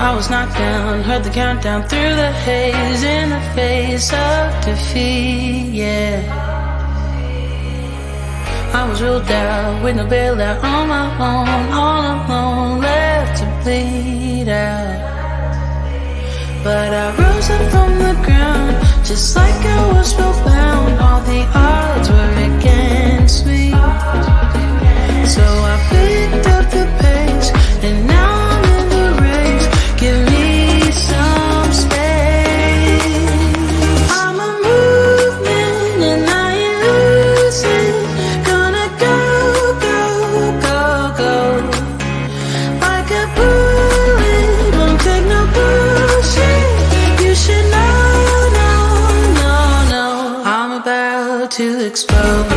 I was knocked down, heard the countdown through the haze, in the face of defeat, yeah. I was ruled out with no bailout, on my own, all alone, left to bleed out. But I rose up from the ground, just like I was spellbound. All the odds were against me, so I picked up the pace, and now I'm in the race. Give me some space. I'm a movement and I ain't losing. Gonna go, go, go, go. Like a bullet, won't take no bullshit. You should know, no, no, no. I'm about to explode.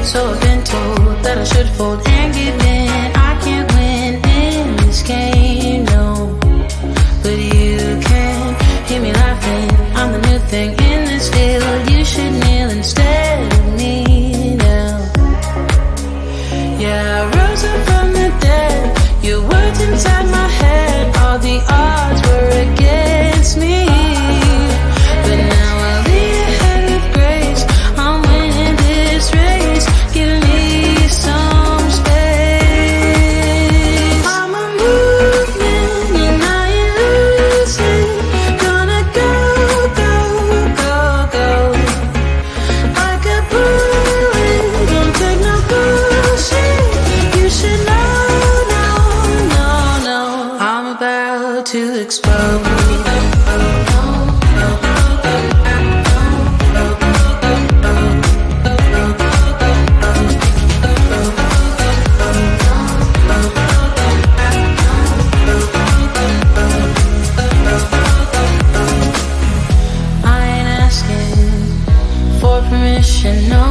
So I've been told that I should fold and give in. I can't win in this game, no. But you can hear me laughing. I'm the new thing in this field. You should kneel instead of me now. Yeah, I rose up from the dead. Your words inside my head. All the odds were against me, but now I'll lead ahead with grace. I'm winning this race. Give me some space. I'm a movement and I ain't losing. Gonna go, go, go, go. Like a bullet, don't take no bullshit. You should know, no, no, no. I'm about to explode. Permission, no.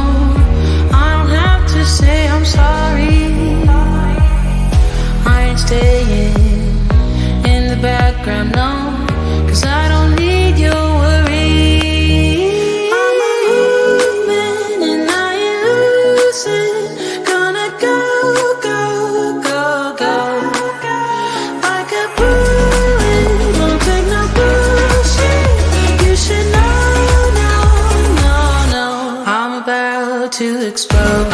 I don't have to say I'm sorry. I ain't staying in the background, no, 'cause I don't need your worry. I'm a movement and I ain't losing. Gonna go, go, go, go. Like a bullet, won't take no bullshit. You should know, no, no, no. I'm about to explode.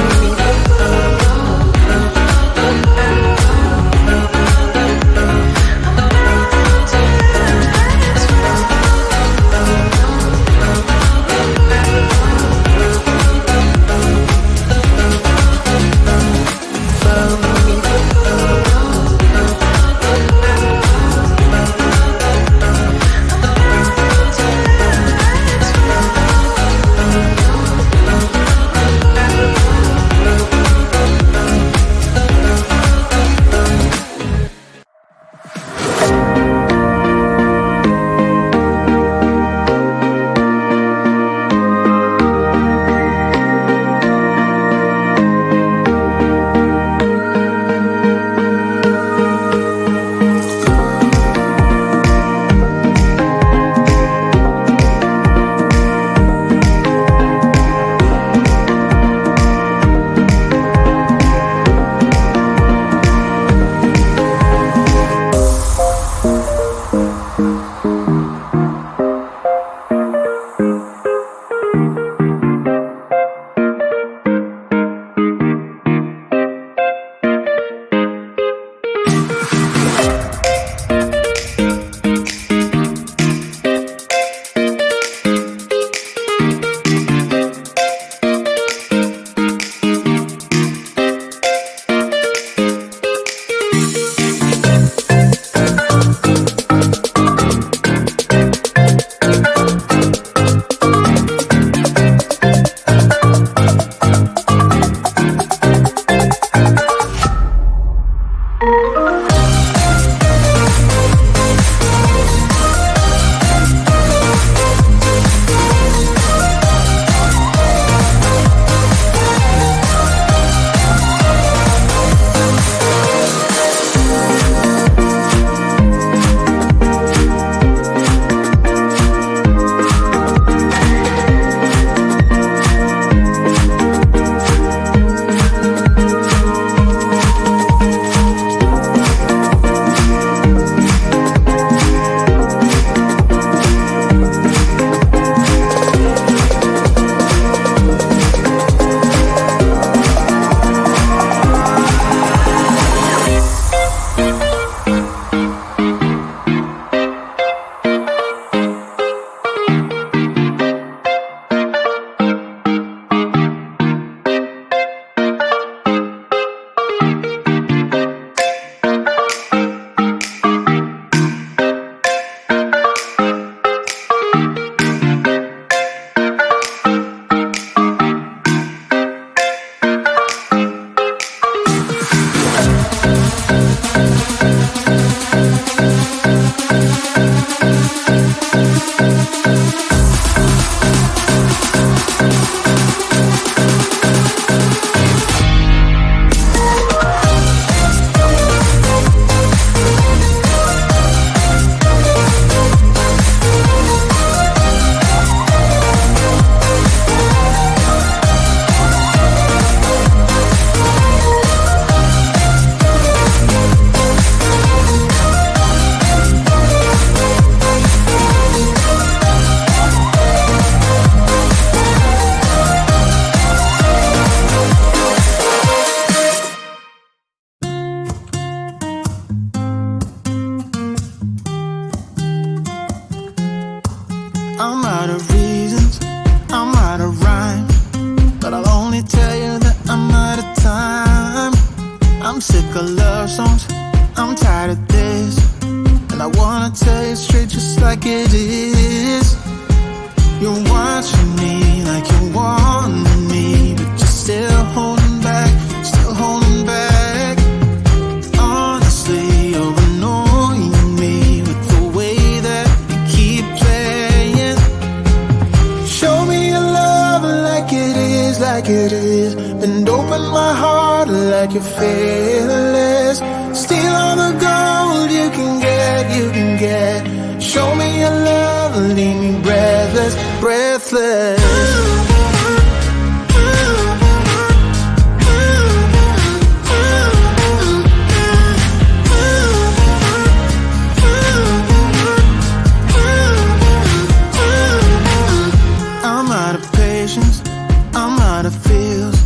I'm out of reasons, I'm out of rhyme, but I'll only tell you that I'm out of time. I'm sick of love songs, I'm tired of this, and I wanna tell you straight just like it is. You're watching me like you want me, but you're still holding back, still holding back. Honestly, you're annoying me with the way that you keep playing. Show me your love like it is, like it is. Bend open my heart like you're fearless. Steal all the gold you can get, you can get. Show me your love, leave me breathless, breathless. I'm out of patience, I'm out of feels,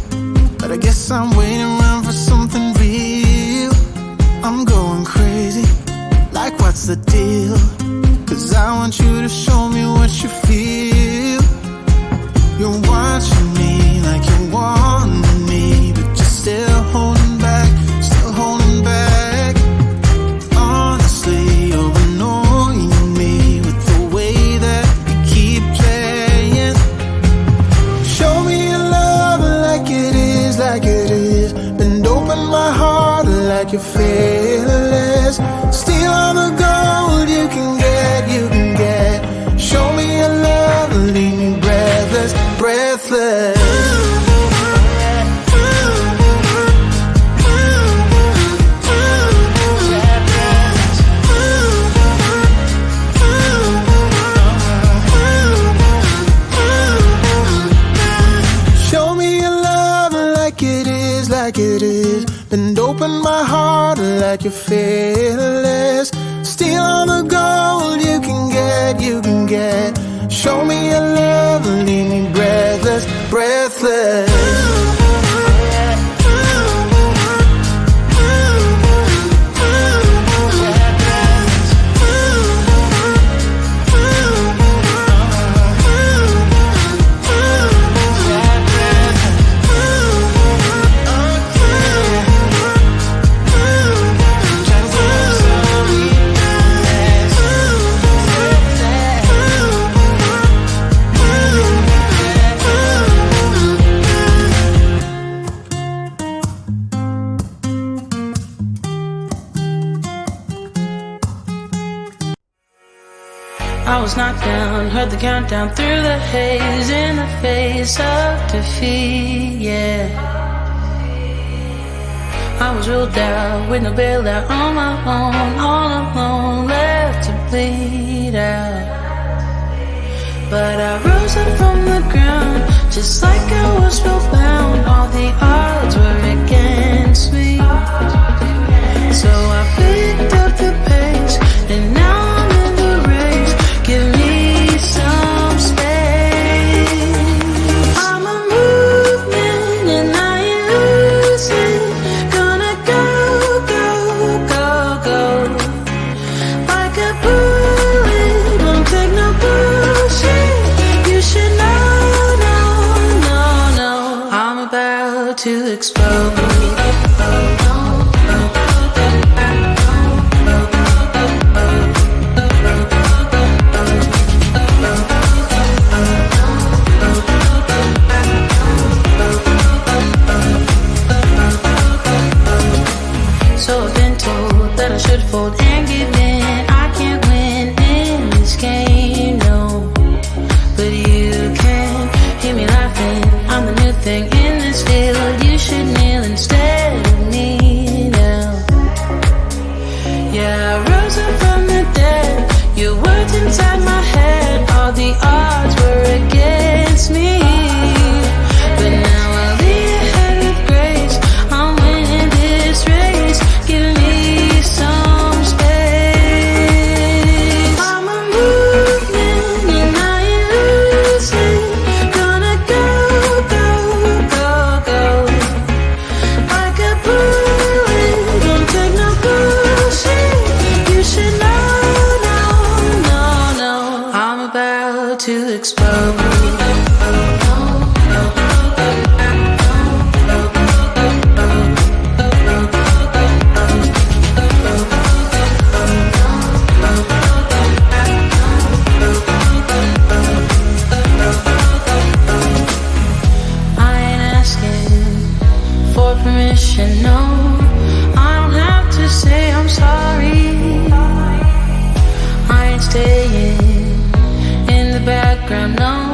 but I guess I'm waiting around for something real. I'm going crazy, like what's the deal? 'Cause I want you to show me what you feel. You're watching me like you want me, but you're still holding back, still holding back. Honestly, you're annoying me with the way that you keep playing. Show me your love like it is, like it is. Bend open my heart like you're fearless. Steal all the gold you can get, you can get. Show me your love, leave me breathless, breathless. Show me your love like it is, like it is. Bend open my heart like you're fearless. Steal all the gold you can get, you can get. Show me your love, leave me breathless, breathless. I was knocked down, heard the countdown through the haze, in the face of defeat, yeah. I was ruled out with no bailout, on my own, all alone, left to bleed out. But I rose up from the ground, just like I was spellbound. All the odds were against me, so I picked up the pace, and now I'm in the race. Give me some space. I'm a movement and I ain't losing. Gonna go, go, go, go. Like a bullet, won't take no bullshit. You should know, no, no, no. I'm about to explode. So I've been told that I should fold and give in. I can't win in this game, no. But you can hear me laughing. I'm the new thing in this field. You should know. to explode. Permission, no, I don't have to say I'm sorry. I ain't staying in the background, no.